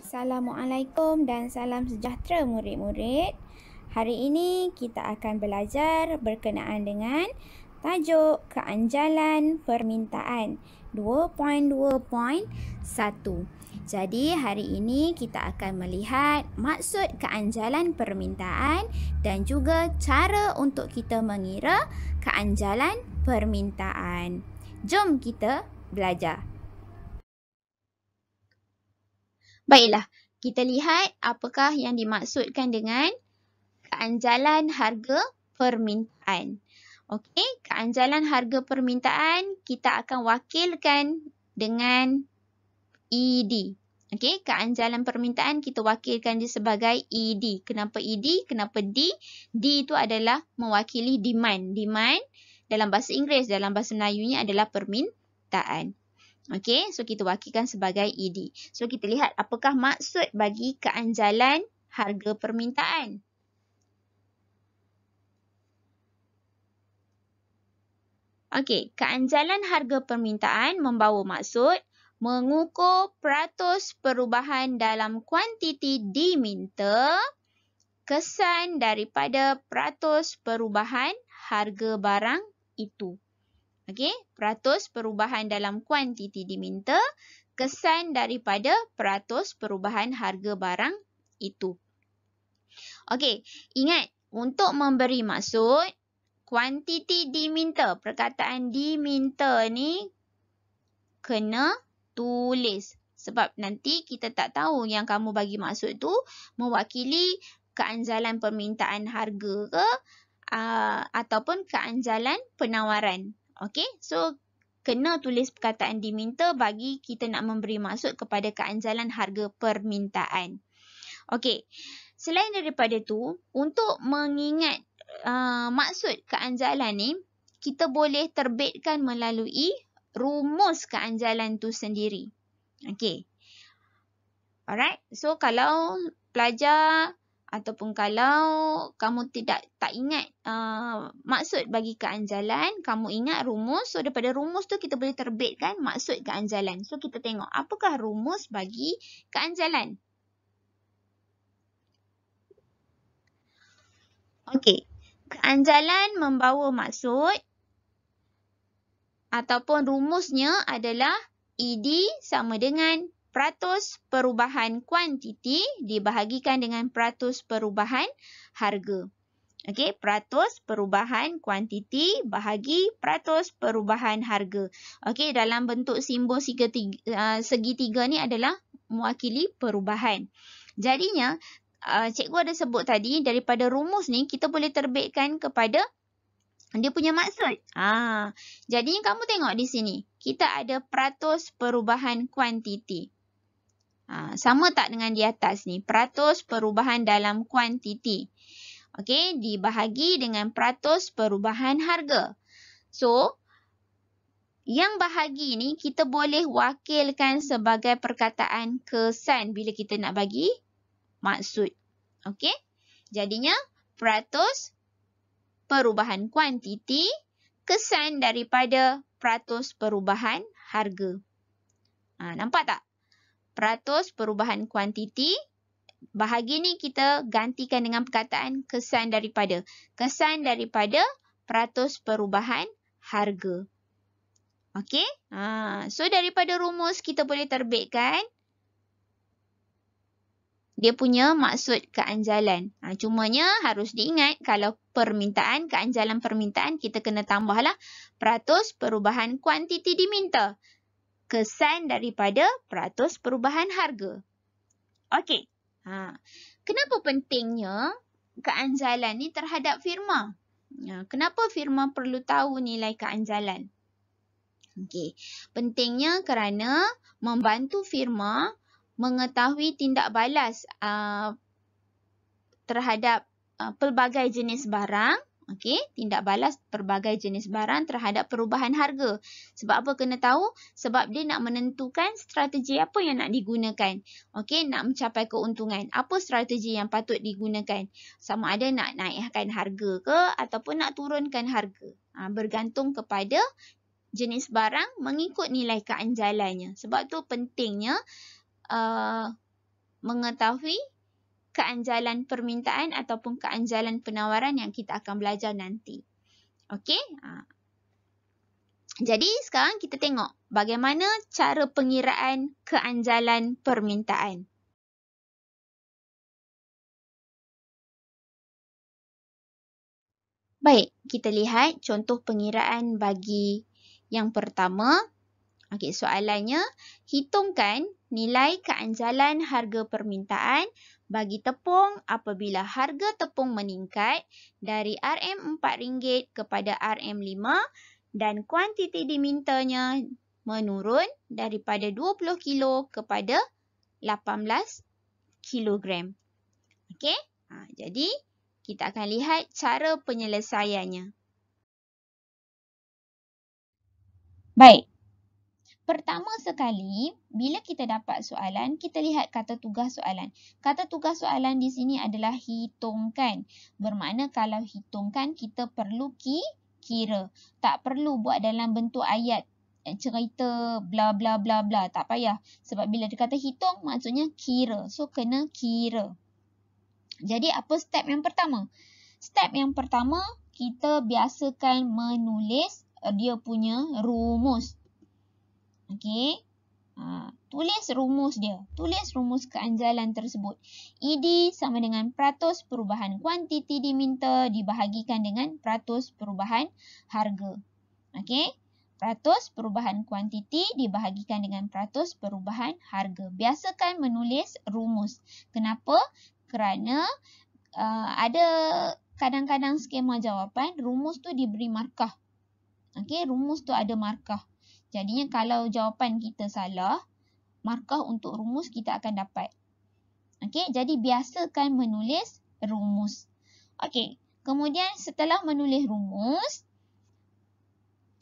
Assalamualaikum dan salam sejahtera murid-murid. Hari ini kita akan belajar berkenaan dengan tajuk keanjalan permintaan 2.2.1. Jadi hari ini kita akan melihat maksud keanjalan permintaan dan juga cara untuk kita mengira keanjalan permintaan. Jom kita belajar. Baiklah, kita lihat apakah yang dimaksudkan dengan keanjalan harga permintaan. Okey, keanjalan harga permintaan kita akan wakilkan dengan ED. Okey, keanjalan permintaan kita wakilkan dia sebagai ED. Kenapa ED? Kenapa D? D itu adalah mewakili demand. Demand dalam bahasa Inggeris, dalam bahasa Melayunya adalah permintaan. Okey, so kita wakilkan sebagai ED. So kita lihat apakah maksud bagi keanjalan harga permintaan. Okey, keanjalan harga permintaan membawa maksud mengukur peratus perubahan dalam kuantiti diminta kesan daripada peratus perubahan harga barang itu. Okey, peratus perubahan dalam kuantiti diminta, kesan daripada peratus perubahan harga barang itu. Okey, ingat untuk memberi maksud, kuantiti diminta, perkataan diminta ni kena tulis. Sebab nanti kita tak tahu yang kamu bagi maksud tu mewakili keanjalan permintaan harga ke ataupun keanjalan penawaran. Okey, so kena tulis perkataan diminta bagi kita nak memberi maksud kepada keanjalan harga permintaan. Okey, selain daripada tu, untuk mengingat maksud keanjalan ni, kita boleh terbitkan melalui rumus keanjalan tu sendiri. Okey. Alright, so kalau pelajar ataupun kalau kamu tak ingat maksud bagi keanjalan, kamu ingat rumus. So daripada rumus tu kita boleh terbitkan maksud keanjalan. So kita tengok apakah rumus bagi keanjalan. Okey, keanjalan membawa maksud ataupun rumusnya adalah ED sama dengan peratus perubahan kuantiti dibahagikan dengan peratus perubahan harga. Okey, peratus perubahan kuantiti bahagi peratus perubahan harga. Okey, dalam bentuk simbol segitiga ni adalah mewakili perubahan. Jadinya, cikgu ada sebut tadi, daripada rumus ni kita boleh terbitkan kepada dia punya maksud. Jadinya kamu tengok di sini, kita ada peratus perubahan kuantiti. Sama tak dengan di atas ni? Peratus perubahan dalam kuantiti. Okey, dibahagi dengan peratus perubahan harga. So, yang bahagi ni kita boleh wakilkan sebagai perkataan kesan bila kita nak bagi maksud. Okey, jadinya peratus perubahan kuantiti kesan daripada peratus perubahan harga. Nampak tak? Peratus perubahan kuantiti, bahagi ni kita gantikan dengan perkataan kesan daripada. Kesan daripada peratus perubahan harga. Okey? So daripada rumus kita boleh terbitkan dia punya maksud keanjalan. Cumanya harus diingat kalau permintaan, keanjalan permintaan kita kena tambahlah peratus perubahan kuantiti diminta. Kesan daripada peratus perubahan harga. Okey. Kenapa pentingnya keanjalan ni terhadap firma? Kenapa firma perlu tahu nilai keanjalan? Okey. Pentingnya kerana membantu firma mengetahui tindak balas terhadap pelbagai jenis barang. Okey, tindak balas pelbagai jenis barang terhadap perubahan harga. Sebab apa kena tahu? Sebab dia nak menentukan strategi apa yang nak digunakan. Okey, nak mencapai keuntungan. Apa strategi yang patut digunakan? Sama ada nak naikkan harga ke ataupun nak turunkan harga. Bergantung kepada jenis barang mengikut nilai keanjalannya. Sebab tu pentingnya mengetahui keanjalan permintaan ataupun keanjalan penawaran yang kita akan belajar nanti. Okey? Jadi sekarang kita tengok bagaimana cara pengiraan keanjalan permintaan. Baik, kita lihat contoh pengiraan bagi yang pertama. Okey, soalannya, hitungkan nilai keanjalan harga permintaan bagi tepung apabila harga tepung meningkat dari RM4 kepada RM5 dan kuantiti dimintanya menurun daripada 20 kilo kepada 18 kilogram. Okey? Jadi, kita akan lihat cara penyelesaiannya. Baik. Pertama sekali, bila kita dapat soalan, kita lihat kata tugas soalan. Kata tugas soalan di sini adalah hitungkan. Bermakna kalau hitungkan, kita perlu kira. Tak perlu buat dalam bentuk ayat, cerita bla bla bla bla. Tak payah. Sebab bila dia kata hitung, maksudnya kira. So, kena kira. Jadi, apa step yang pertama? Step yang pertama, kita biasakan menulis dia punya rumus. Okey. Tulis rumus dia. Tulis rumus keanjalan tersebut. ED sama dengan peratus perubahan kuantiti diminta dibahagikan dengan peratus perubahan harga. Okey. Peratus perubahan kuantiti dibahagikan dengan peratus perubahan harga. Biasakan menulis rumus. Kenapa? Kerana ada kadang-kadang skema jawapan, rumus tu diberi markah. Okey, rumus tu ada markah. Jadinya kalau jawapan kita salah, markah untuk rumus kita akan dapat. Okey, jadi biasakan menulis rumus. Okey, kemudian setelah menulis rumus,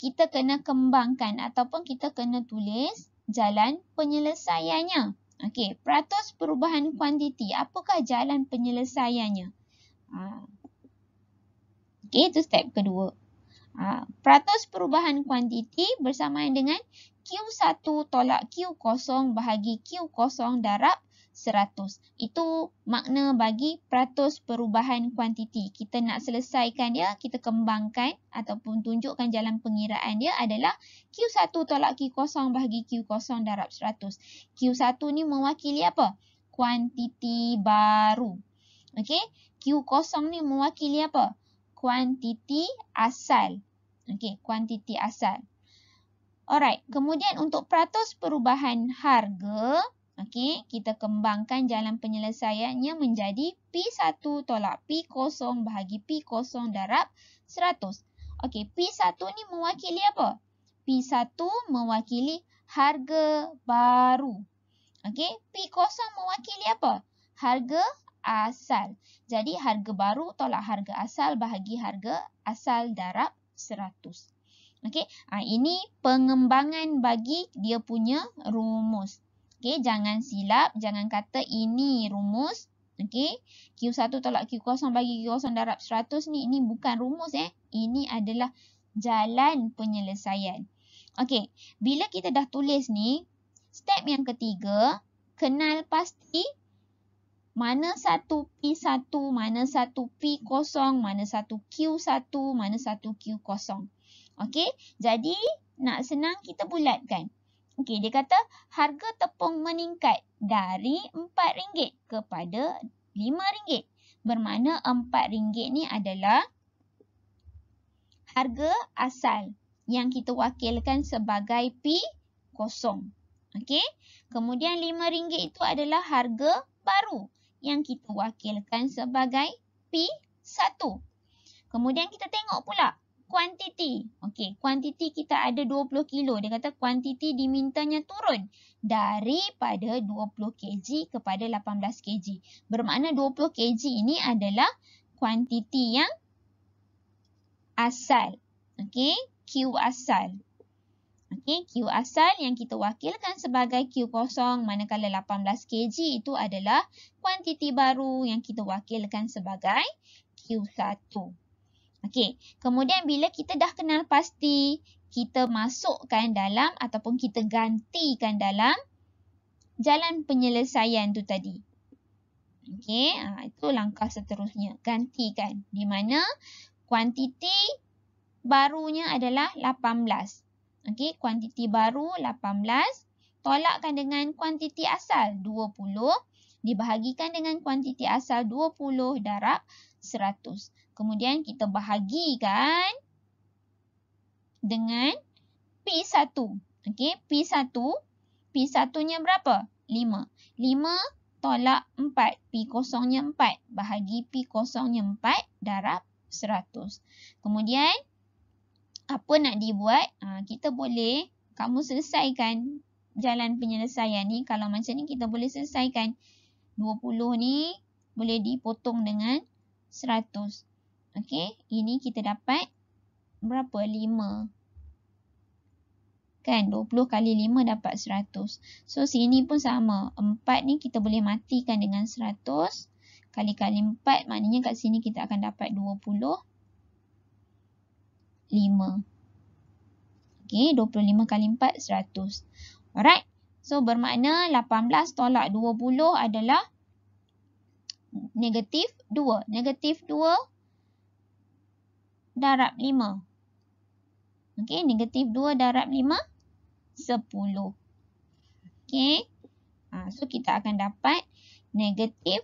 kita kena kembangkan ataupun kita kena tulis jalan penyelesaiannya. Okey, peratus perubahan kuantiti. Apakah jalan penyelesaiannya? Okey, itu step kedua. Peratus perubahan kuantiti bersamaan dengan Q1 tolak Q0 bahagi Q0 darab 100. Itu makna bagi peratus perubahan kuantiti. Kita nak selesaikan dia, kita kembangkan ataupun tunjukkan jalan pengiraan dia adalah Q1 tolak Q0 bahagi Q0 darab 100. Q1 ni mewakili apa? Kuantiti baru. Okey, Q0 ni mewakili apa? Kuantiti asal. Okey, kuantiti asal. Alright, kemudian untuk peratus perubahan harga, okey, kita kembangkan jalan penyelesaiannya menjadi P1 tolak P0 bahagi P0 darab 100. Okey, P1 ni mewakili apa? P1 mewakili harga baru. Okey, P0 mewakili apa? Harga asal. Jadi harga baru tolak harga asal bahagi harga asal darab 100. Okey, ini pengembangan bagi dia punya rumus. Okey, jangan silap, jangan kata ini rumus. Okey, Q1 tolak Q0 bagi Q0 darab 100 ni, ini bukan rumus Ini adalah jalan penyelesaian. Okey, bila kita dah tulis ni, step yang ketiga, kenal pasti mana satu P1, mana satu P0, mana satu Q1, mana satu Q0. Okey, jadi nak senang kita bulatkan. Okey, dia kata harga tepung meningkat dari RM4 kepada RM5. Bermakna RM4 ni adalah harga asal yang kita wakilkan sebagai P0. Okey, kemudian RM5 itu adalah harga baru yang kita wakilkan sebagai P1. Kemudian kita tengok pula kuantiti. Okey, kuantiti kita ada 20 kilo. Dia kata kuantiti dimintanya turun daripada 20 kg kepada 18 kg. Bermakna 20 kg ini adalah kuantiti yang asal. Okey, Q asal. Okey, Q asal yang kita wakilkan sebagai Q0, manakala 18 kg itu adalah kuantiti baru yang kita wakilkan sebagai Q1. Okey, kemudian bila kita dah kenal pasti kita masukkan dalam ataupun kita gantikan dalam jalan penyelesaian tu tadi. Okey, itu langkah seterusnya. Gantikan. Di mana kuantiti barunya adalah 18. Okey, kuantiti baru 18. Tolakkan dengan kuantiti asal 20. Dibahagikan dengan kuantiti asal 20 darab 100. Kemudian kita bahagikan dengan P1. Okey, P1. P1-nya berapa? 5. 5 tolak 4. P0-nya 4. Bahagi P0-nya 4 darab 100. Kemudian, apa nak dibuat? Kita boleh, kamu selesaikan jalan penyelesaian ni. Kalau macam ni, kita boleh selesaikan. 20 ni boleh dipotong dengan 100. Okey, ini kita dapat berapa? 5. Kan, 20 kali 5 dapat 100. So, sini pun sama. 4 ni kita boleh matikan dengan 100. Kali-kali 4, maknanya kat sini kita akan dapat 25. Okey, 25 kali 4, 100. Alright. So, bermakna 18 tolak 20 adalah negatif 2. Negatif 2 darab 5. Okey, negatif 2 darab 5, 10. Okey. So, kita akan dapat negatif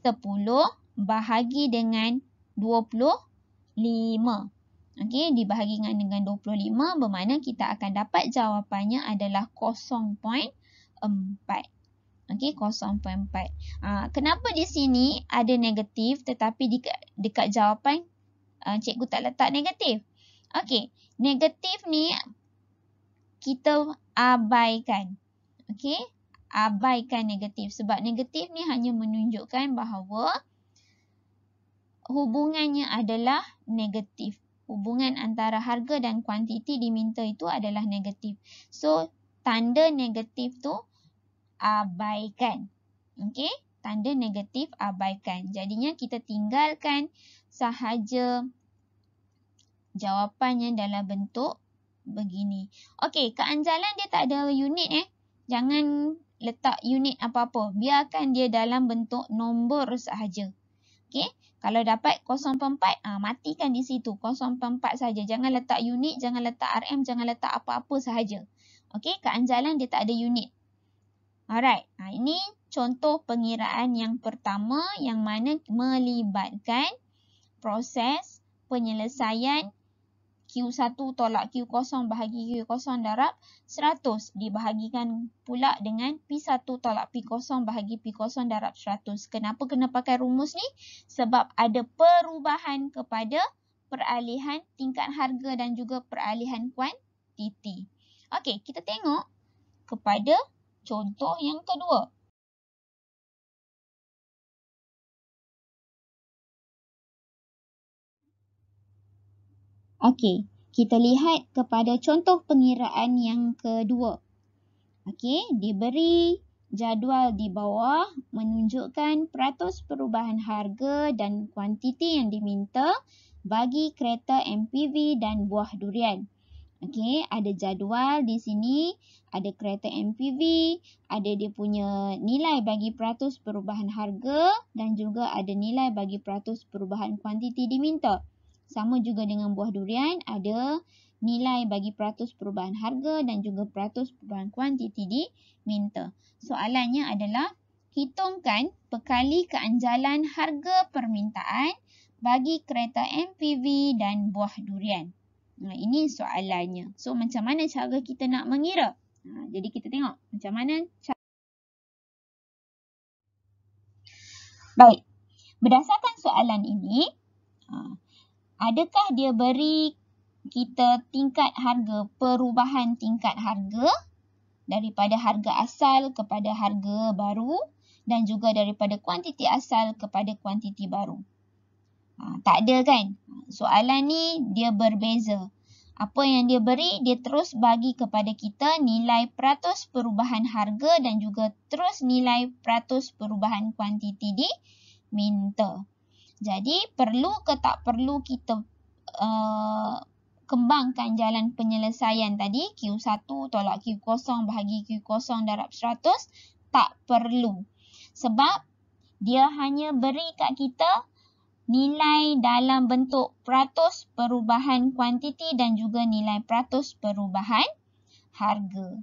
10 bahagi dengan 25. Okey, dibahagikan dengan 25 bermakna kita akan dapat jawapannya adalah 0.4. Okey, 0.4. Kenapa di sini ada negatif tetapi dekat jawapan cikgu tak letak negatif? Okey, negatif ni kita abaikan. Okey, abaikan negatif sebab negatif ni hanya menunjukkan bahawa hubungannya adalah negatif. Hubungan antara harga dan kuantiti diminta itu adalah negatif. So, tanda negatif tu abaikan. Okey, tanda negatif abaikan. Jadinya kita tinggalkan sahaja jawapannya dalam bentuk begini. Okey, keanjalan dia tak ada unit Jangan letak unit apa-apa. Biarkan dia dalam bentuk nombor sahaja. Okey, kalau dapat 0.4, matikan di situ. 0.4 saja. Jangan letak unit, jangan letak RM, jangan letak apa-apa sahaja. Okey, keanjalan dia tak ada unit. Alright, ini contoh pengiraan yang pertama yang mana melibatkan proses penyelesaian Q1 tolak Q0 bahagi Q0 darab 100 dibahagikan pula dengan P1 tolak P0 bahagi P0 darab 100. Kenapa kena pakai rumus ni? Sebab ada perubahan kepada peralihan tingkat harga dan juga peralihan kuantiti. Okey, kita tengok kepada contoh yang kedua. Okey, kita lihat kepada contoh pengiraan yang kedua. Okey, diberi jadual di bawah menunjukkan peratus perubahan harga dan kuantiti yang diminta bagi kereta MPV dan buah durian. Okey, ada jadual di sini, ada kereta MPV, ada dia punya nilai bagi peratus perubahan harga dan juga ada nilai bagi peratus perubahan kuantiti diminta. Sama juga dengan buah durian, ada nilai bagi peratus perubahan harga dan juga peratus perubahan kuantiti diminta. Soalannya adalah, hitungkan pekali keanjalan harga permintaan bagi kereta MPV dan buah durian. Ini soalannya. So, macam mana cara kita nak mengira? Jadi, kita tengok macam mana cara. Baik, berdasarkan soalan ini, adakah dia beri kita tingkat harga, perubahan tingkat harga daripada harga asal kepada harga baru dan juga daripada kuantiti asal kepada kuantiti baru? Tak ada kan? Soalan ni dia berbeza. Apa yang dia beri, dia terus bagi kepada kita nilai peratus perubahan harga dan juga terus nilai peratus perubahan kuantiti diminta. Jadi, perlu ke tak perlu kita kembangkan jalan penyelesaian tadi, Q1 tolak Q0 bahagi Q0 darab 100, tak perlu. Sebab dia hanya beri kat kita nilai dalam bentuk peratus perubahan kuantiti dan juga nilai peratus perubahan harga.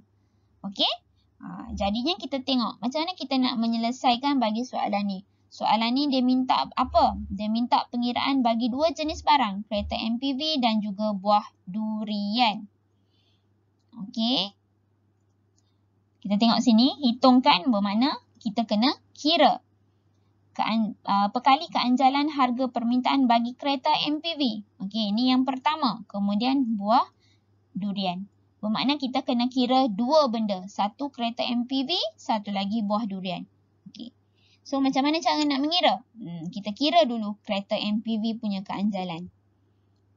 Okey? Jadinya kita tengok macam mana kita nak menyelesaikan bagi soalan ni. Soalan ni dia minta apa? Dia minta pengiraan bagi dua jenis barang, kereta MPV dan juga buah durian. Okey. Kita tengok sini, hitungkan bermakna kita kena kira. Perkali keanjalan harga permintaan bagi kereta MPV. Okey, ini yang pertama. Kemudian buah durian. Bermakna kita kena kira dua benda. Satu kereta MPV, satu lagi buah durian. Okey. So, macam mana cara nak mengira? Kita kira dulu kereta MPV punya keanjalan.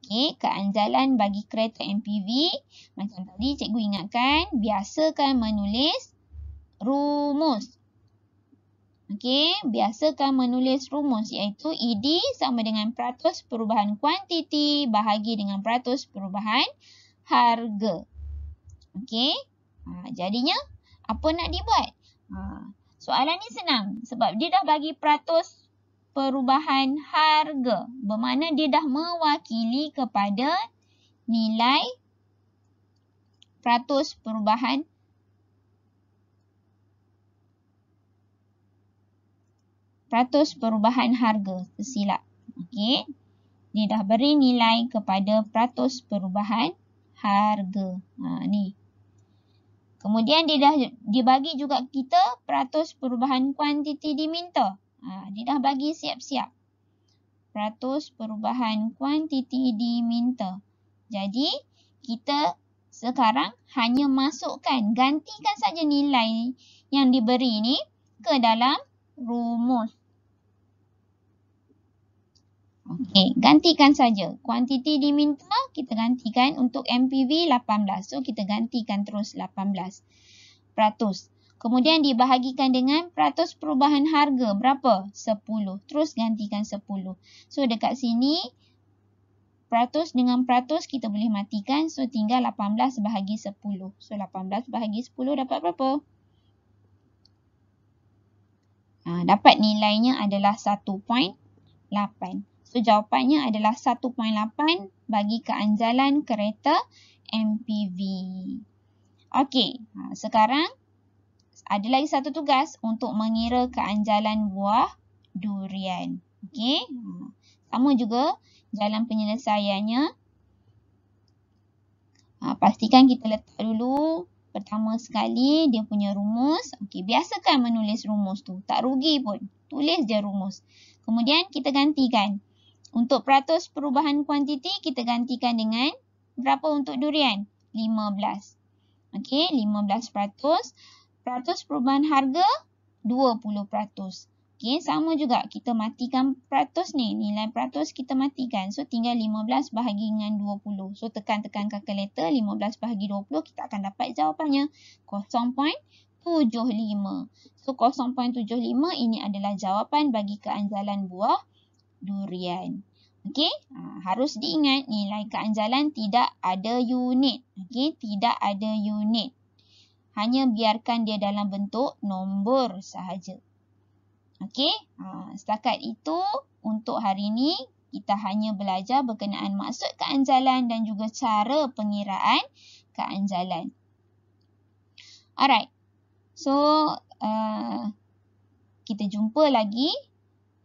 Okey, keanjalan bagi kereta MPV. Macam tadi cikgu ingatkan, biasakan menulis rumus. Okey, biasakan menulis rumus iaitu ED sama dengan peratus perubahan kuantiti bahagi dengan peratus perubahan harga. Okey, jadinya apa nak dibuat? Soalan ni senang sebab dia dah bagi peratus perubahan harga. Bermakna dia dah mewakili kepada nilai peratus perubahan harga. Tersilap. Okey. Dia dah beri nilai kepada peratus perubahan harga. Ni. Kemudian dia bagi juga kita peratus perubahan kuantiti diminta. Dia dah bagi siap-siap. Peratus perubahan kuantiti diminta. Jadi, kita sekarang hanya masukkan, gantikan saja nilai yang diberi ni ke dalam rumus. Okey, gantikan saja. Kuantiti diminta, kita gantikan untuk MPV 18. So, kita gantikan terus 18 peratus. Kemudian dibahagikan dengan peratus perubahan harga. Berapa? 10. Terus gantikan 10. So, dekat sini, peratus dengan peratus kita boleh matikan. So, tinggal 18 bahagi 10. So, 18 bahagi 10 dapat berapa? Dapat nilainya adalah 1.8. So, jawapannya adalah 1.8 bagi keanjalan kereta MPV. Okey, sekarang ada lagi satu tugas untuk mengira keanjalan buah durian. Okey, sama juga jalan penyelesaiannya. Pastikan kita letak dulu pertama sekali dia punya rumus. Okey, biasakan menulis rumus tu. Tak rugi pun. Tulis je rumus. Kemudian kita gantikan. Untuk peratus perubahan kuantiti, kita gantikan dengan berapa untuk durian? 15. Okey, 15 peratus. Peratus perubahan harga, 20 peratus. Okey, sama juga. Kita matikan peratus ni. Nilai peratus kita matikan. So, tinggal 15 bahagi dengan 20. So, tekan-tekan kalkulator. 15 bahagi 20, kita akan dapat jawapannya. 0.75. So, 0.75 ini adalah jawapan bagi keanjalan buah durian. Okey, harus diingat nilai keanjalan tidak ada unit. Okey, tidak ada unit. Hanya biarkan dia dalam bentuk nombor sahaja. Okey, setakat itu untuk hari ini kita hanya belajar berkenaan maksud keanjalan dan juga cara pengiraan keanjalan. Alright, so kita jumpa lagi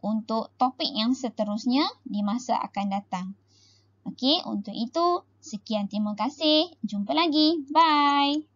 untuk topik yang seterusnya di masa akan datang. Okey, untuk itu sekian, terima kasih. Jumpa lagi. Bye.